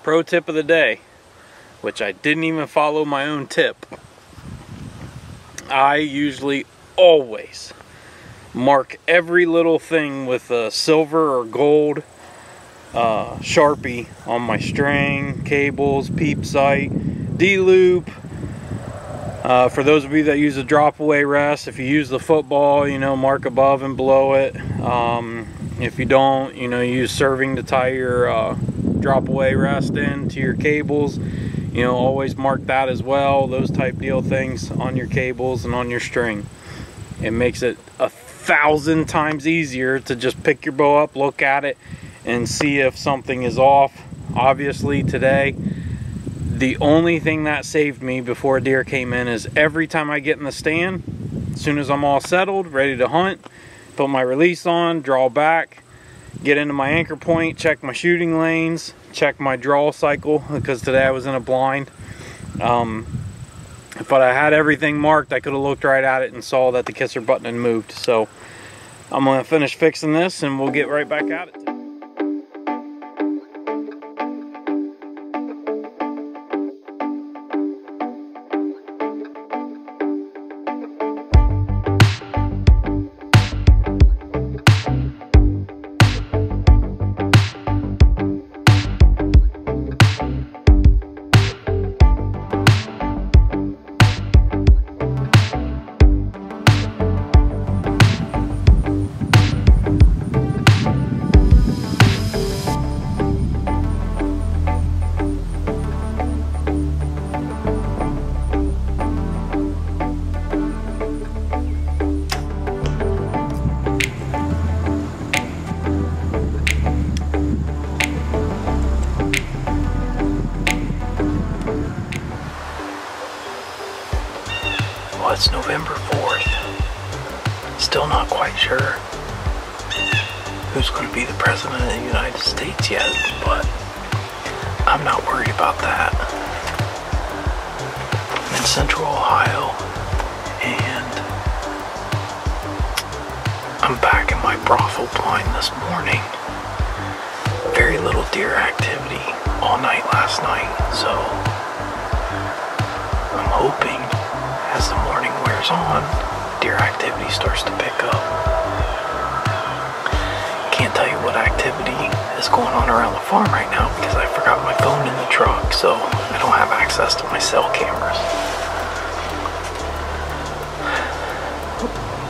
pro tip of the day, which I didn't even follow my own tip. I usually always mark every little thing with a silver or gold Sharpie on my string, cables, peep sight, D-loop. For those of you that use a drop away rest, if you use the football, you know, mark above and below it. If you don't, you know, use serving to tie your drop away rest into your cables. You know, always mark that as well. Those type deal things on your cables and on your string. It makes it 1,000 times easier to just pick your bow up, look at it, and see if something is off. Obviously today, the only thing that saved me before a deer came in is every time I get in the stand, as soon as I'm all settled, ready to hunt, put my release on, draw back, get into my anchor point, check my shooting lanes, check my draw cycle, because today I was in a blind. If I had everything marked, I could have looked right at it and saw that the kisser button had moved. So I'm going to finish fixing this and we'll get right back at it. Well, it's November 4th. Still not quite sure who's going to be the president of the United States yet, but I'm not worried about that. I'm in central Ohio, and I'm back in my brothel blind this morning. Very little deer activity all night last night, so I'm hoping as the morning wears on, deer activity starts to pick up. Can't tell you what activity is going on around the farm right now because I forgot my phone in the truck, so I don't have access to my cell cameras.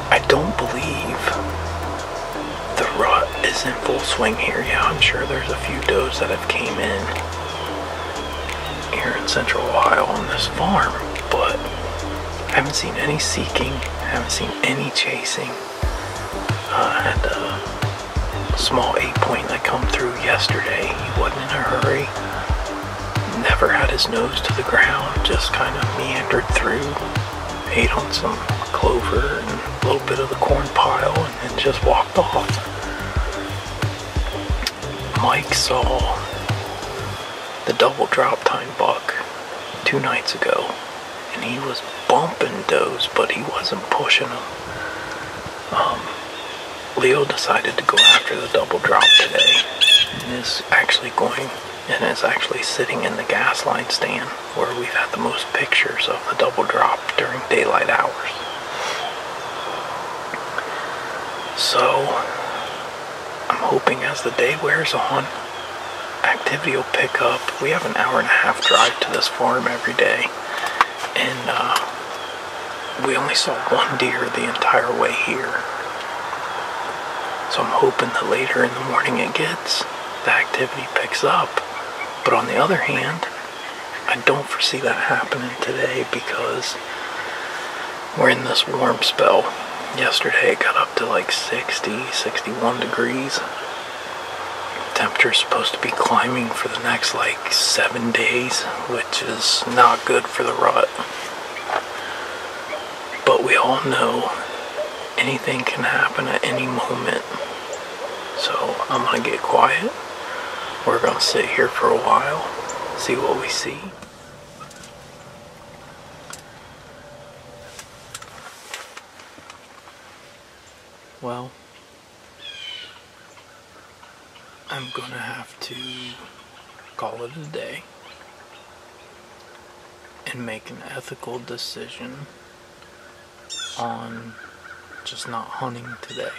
I don't believe the rut is in full swing here. Yeah, I'm sure there's a few does that have came in here in central Ohio on this farm, but I haven't seen any seeking, I haven't seen any chasing. I had a small 8-point that come through yesterday. He wasn't in a hurry, never had his nose to the ground, just kind of meandered through, ate on some clover and a little bit of the corn pile, and then just walked off. Mike saw the double drop time buck 2 nights ago, and he was bumping does, but he wasn't pushing them. Leo decided to go after the double drop today, and is actually sitting in the gas line stand where we've had the most pictures of the double drop during daylight hours. So I'm hoping as the day wears on, activity will pick up. We have an 1.5-hour drive to this farm every day, and we only saw 1 deer the entire way here. So I'm hoping that later in the morning the activity picks up. But on the other hand, I don't foresee that happening today because we're in this warm spell. Yesterday it got up to like 60, 61 degrees. Temperature's supposed to be climbing for the next like 7 days, which is not good for the rut. But we all know anything can happen at any moment. So I'm gonna get quiet. We're gonna sit here for a while, see what we see. Well, I'm gonna have to call it a day and make an ethical decision on just not hunting today.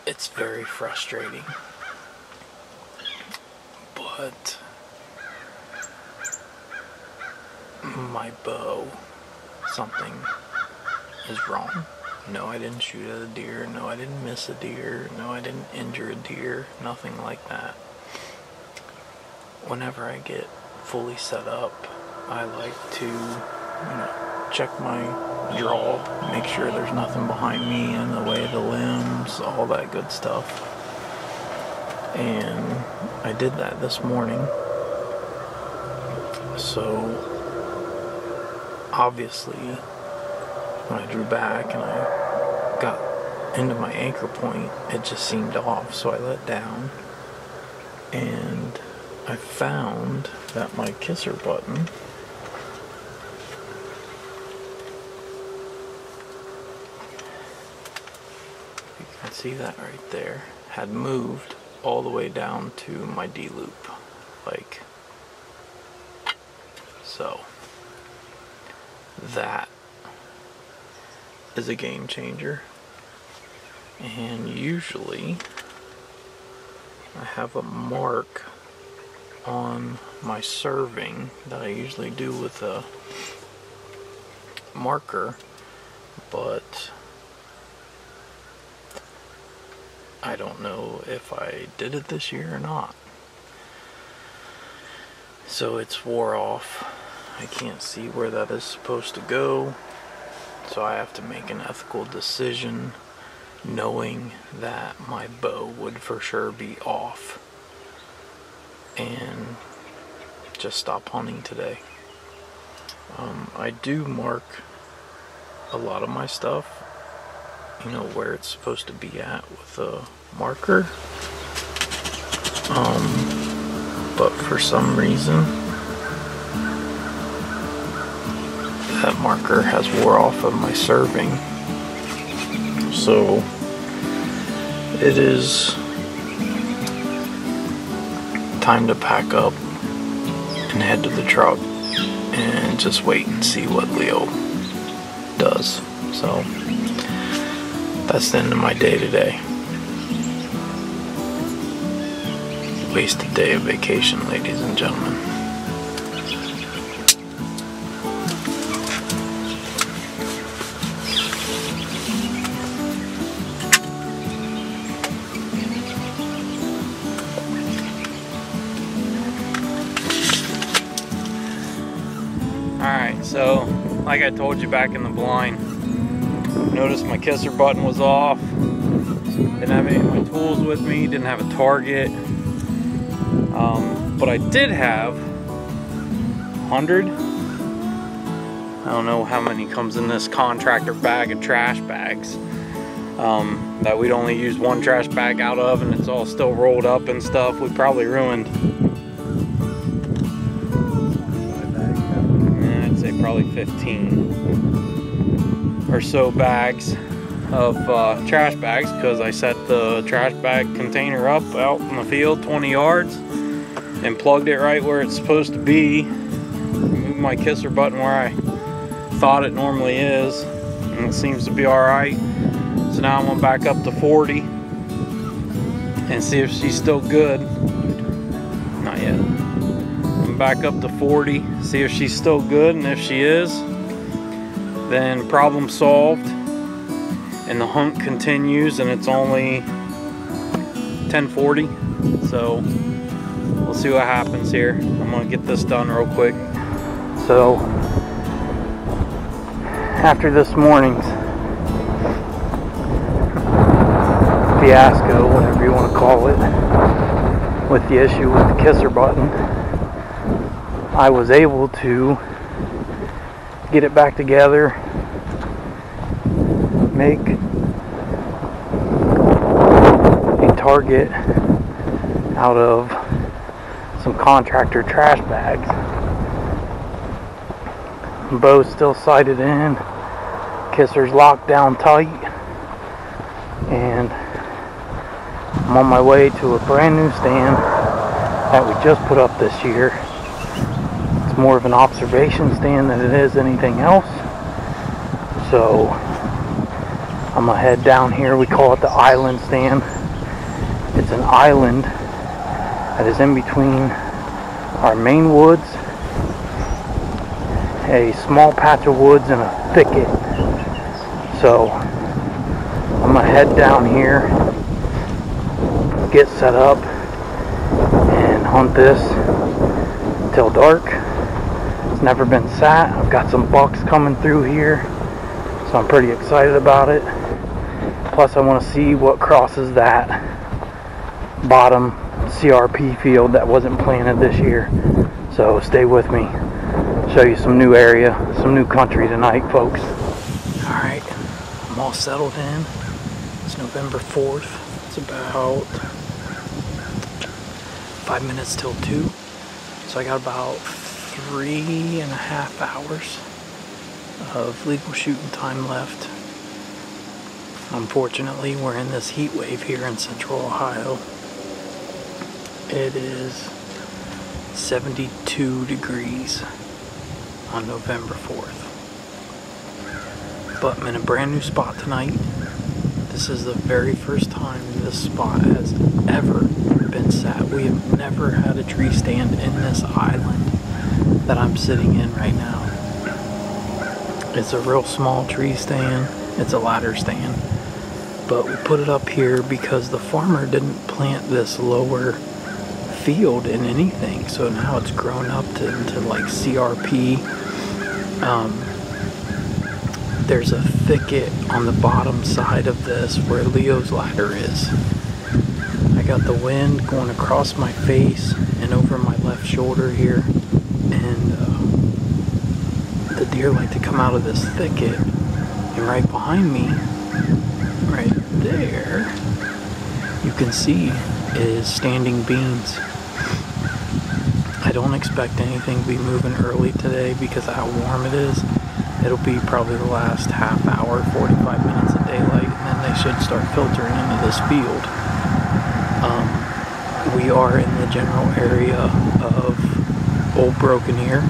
It's very frustrating, but my bow, something is wrong. No, I didn't shoot at a deer. No, I didn't miss a deer. No, I didn't injure a deer. Nothing like that. Whenever I get fully set up, I like to, check my draw, make sure there's nothing behind me in the way of the limbs, all that good stuff. And I did that this morning. So obviously, when I drew back and I got into my anchor point, it just seemed off, so I let down. And I found that my kisser button you can see that right there had moved all the way down to my D loop, like so. That is a game changer. And usually I have a mark on my serving that I usually do with a marker, but I don't know if I did it this year or not. So it's wore off. I can't see where that is supposed to go, so I have to make an ethical decision knowing that my bow would for sure be off and just stop hunting today. I do mark a lot of my stuff, where it's supposed to be at with a marker, but for some reason that marker has wore off of my serving. So it is time to pack up and head to the truck and just wait and see what Leo does. So that's the end of my day today. Wasted day of vacation, ladies and gentlemen. Alright, so like I told you back in the blind, noticed my kisser button was off. Didn't have any of my tools with me, didn't have a target. But I did have 100. I don't know how many comes in this contractor bag of trash bags that we'd only use one trash bag out of, and it's all still rolled up and stuff. We probably ruined, I'd say probably 15 or so bags of trash bags, because I set the trash bag container up out in the field 20 yards and plugged it right where it's supposed to be. Moved my kisser button where I thought it normally is, and it seems to be alright. So now I'm gonna back up to 40 and see if she's still good. Not yet. I'm gonna back up to 40, see if she's still good, and if she is, then problem solved, and the hunt continues, and it's only 10:40. So we'll see what happens here. I'm gonna get this done real quick. So after this morning's fiasco, whatever you want to call it, with the issue with the kisser button, I was able to get it back together, make a target out of some contractor trash bags. Bow's still sighted in, kisser's locked down tight, and I'm on my way to a brand new stand that we just put up this year. It's more of an observation stand than it is anything else. So I'm gonna head down here. We call it the island stand. It's an island that is in between our main woods, a small patch of woods, and a thicket. So I'm gonna head down here, get set up, and hunt this till dark. It's never been sat. I've got some bucks coming through here, so I'm pretty excited about it. Plus I want to see what crosses that bottom CRP field that wasn't planted this year. So stay with me. Show you some new area, some new country tonight, folks. Alright, I'm all settled in. It's November 4th. It's about 5 minutes till 2. So I got about 3.5 hours of legal shooting time left. Unfortunately, we're in this heat wave here in central Ohio. It is 72 degrees on November 4th. But I'm in a brand new spot tonight. This is the very first time this spot has ever been sat. We have never had a tree stand in this island that I'm sitting in right now. It's a real small tree stand. It's a ladder stand. But we put it up here because the farmer didn't plant this lower field in anything. So now it's grown up into like CRP. There's a thicket on the bottom side of this where Leo's ladder is. I got the wind going across my face and over my left shoulder here, and the deer like to come out of this thicket, and right behind me, right there, you can see is standing beans. I don't expect anything to be moving early today because of how warm it is. It'll be probably the last half hour, 45 minutes of daylight, and then they should start filtering into this field. We are in the general area of Old Broken Ear.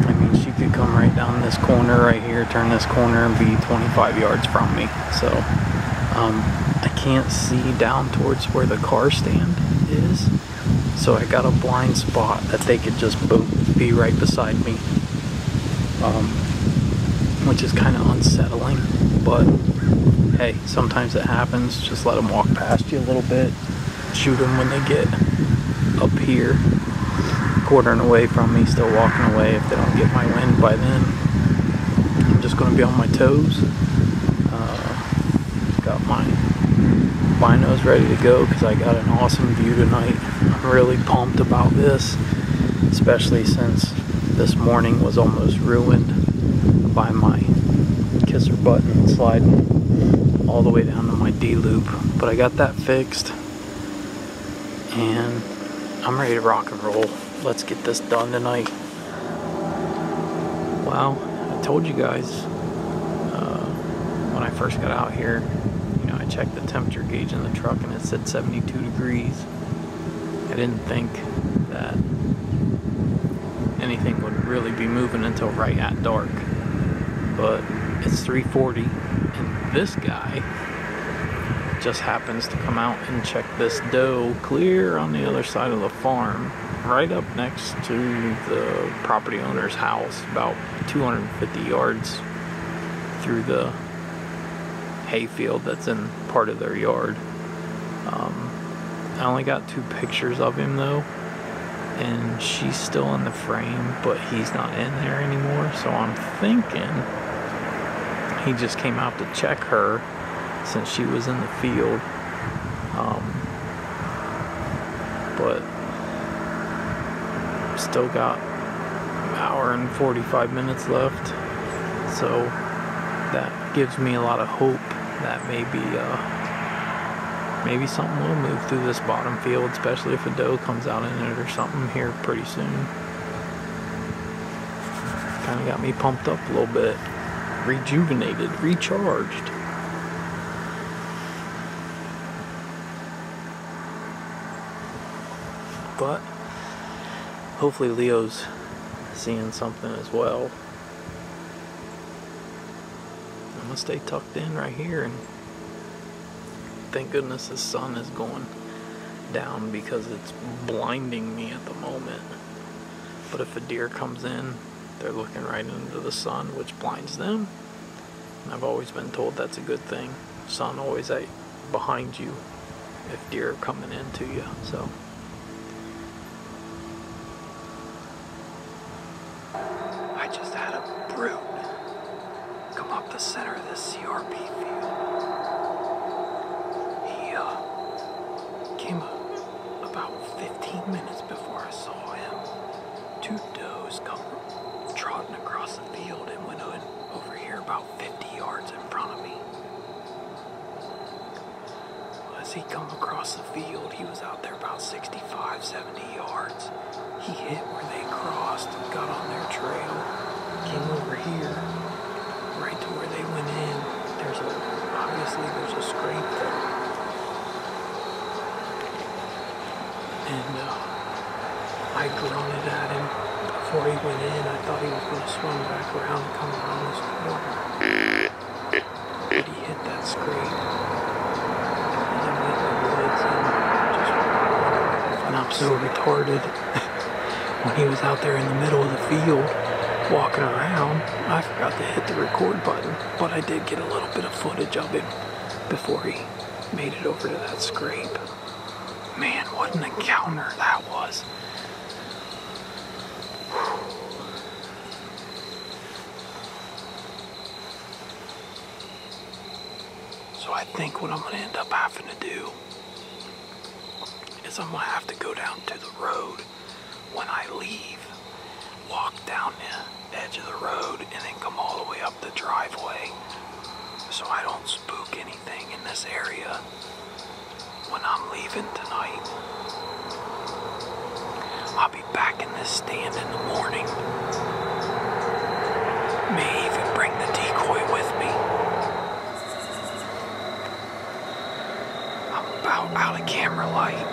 I mean, she could come right down this corner right here, turn this corner, and be 25 yards from me. So I can't see down towards where the car stand is. So I got a blind spot that they could just boom, be right beside me. Which is kind of unsettling, but hey, sometimes it happens. Just let them walk past you a little bit. Shoot them when they get up here, quartering away from me, still walking away if they don't get my wind by then. I'm just going to be on my toes. Got my binos ready to go because I got an awesome view tonight. I'm really pumped about this, especially since this morning was almost ruined by my kisser button sliding all the way down to my D-loop. But I got that fixed, and I'm ready to rock and roll. Let's get this done tonight. Well, I told you guys when I first got out here, you know, I checked the temperature gauge in the truck and it said 72 degrees. I didn't think that anything would really be moving until right at dark, but it's 3:40, and this guy just happens to come out and check this doe clear on the other side of the farm, right up next to the property owner's house, about 250 yards through the hayfield that's in part of their yard. I only got 2 pictures of him though, and she's still in the frame, but he's not in there anymore, so I'm thinking he just came out to check her since she was in the field. But still got an hour and 45 minutes left, so that gives me a lot of hope that maybe something will move through this bottom field, especially if a doe comes out in it or something here pretty soon. Kind of got me pumped up a little bit, rejuvenated, recharged. but hopefully Leo's seeing something as well. I'm gonna stay tucked in right here, and thank goodness the sun is going down because it's blinding me at the moment. But if a deer comes in, they're looking right into the sun, which blinds them. And I've always been told that's a good thing. Sun always behind you if deer are coming into you. So I just had a brute come up the center of this CRP field. He came up about 15 minutes before I saw him. Two does come trotting across the field and went over here about 50 yards in front of me. As he come across the field, he was out there about 65, 70 yards. He hit where they crossed, got on their trail, came over here, right to where they went in. Obviously there's a scrape there. And I grunted at him before he went in. I thought he was going to swing back around and come around this corner. But he hit that scrape. And then went in the woods and just wandered off. And I'm so retarded. When he was out there in the middle of the field, walking around, I forgot to hit the record button. But I did get a little bit of footage of him before he made it over to that scrape. Man, what an encounter that was. So I think what I'm going to end up having to do is I'm going to have to go down to the road when I leave, walk down the edge of the road, and then come all the way up the driveway so I don't spook anything in this area when I'm leaving tonight. I'll be back in this stand in the morning. May even bring the decoy with me. I'm about out of camera light,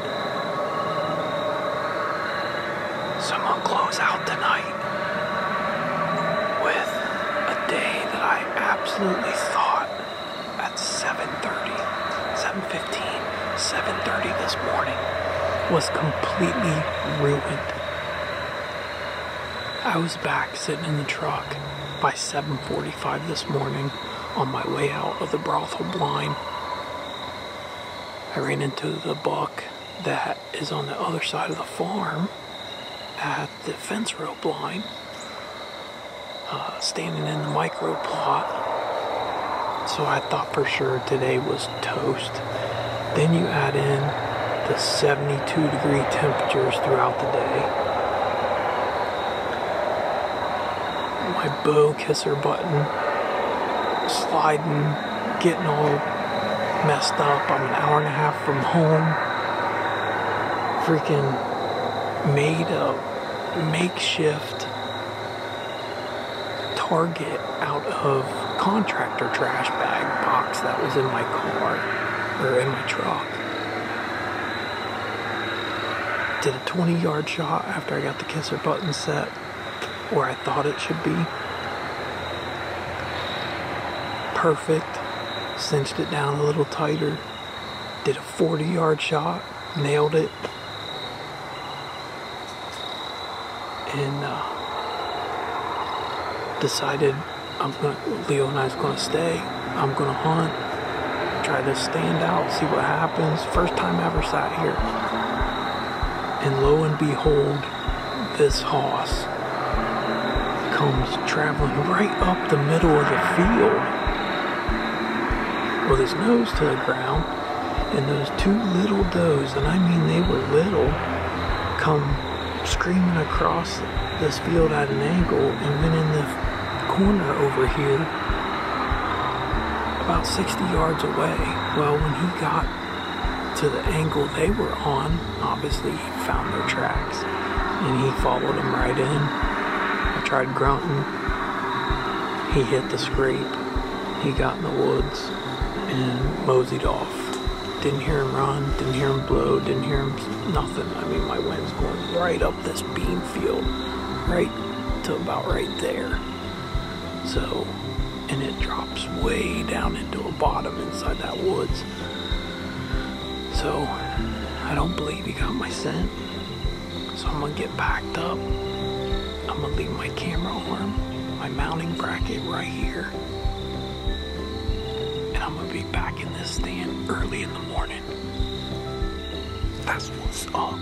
so I'm gonna close out tonight with a day that I absolutely thought at 7:30, 7:15, 7:30 this morning was completely ruined. I was back sitting in the truck by 7:45 this morning on my way out of the brothel blind. I ran into the buck that is on the other side of the farm at the fence row blind, standing in the micro plot. So I thought for sure today was toast. Then you add in the 72-degree temperatures throughout the day. My bow kisser button sliding, getting all messed up. I'm an hour and a half from home. Freaking made a makeshift target out of contractor trash bag box that was in my car, or in my truck. Did a 20-yard shot after I got the kisser button set where I thought it should be. Perfect. Cinched it down a little tighter. Did a 40-yard shot. Nailed it. And decided Leo and I was going to stay. I'm going to hunt. Try this stand out. See what happens. First time I ever sat here. And lo and behold, this hoss comes traveling right up the middle of the field with his nose to the ground, and those two little does, and I mean they were little, come screaming across this field at an angle and went in the corner over here about 60 yards away. Well, when he got to the angle they were on, obviously he found their tracks and he followed them right in. I tried grunting. He hit the scrape. He got in the woods and moseyed off. Didn't hear him run, didn't hear him blow, didn't hear him nothing. I mean, my wind's going right up this bean field, right to about right there. So, and it drops way down into a bottom inside that woods. So, I don't believe he got my scent. So I'm gonna get packed up. I'm gonna leave my camera arm, my mounting bracket right here. And I'm gonna be back in this stand early in the morning. That's what's up.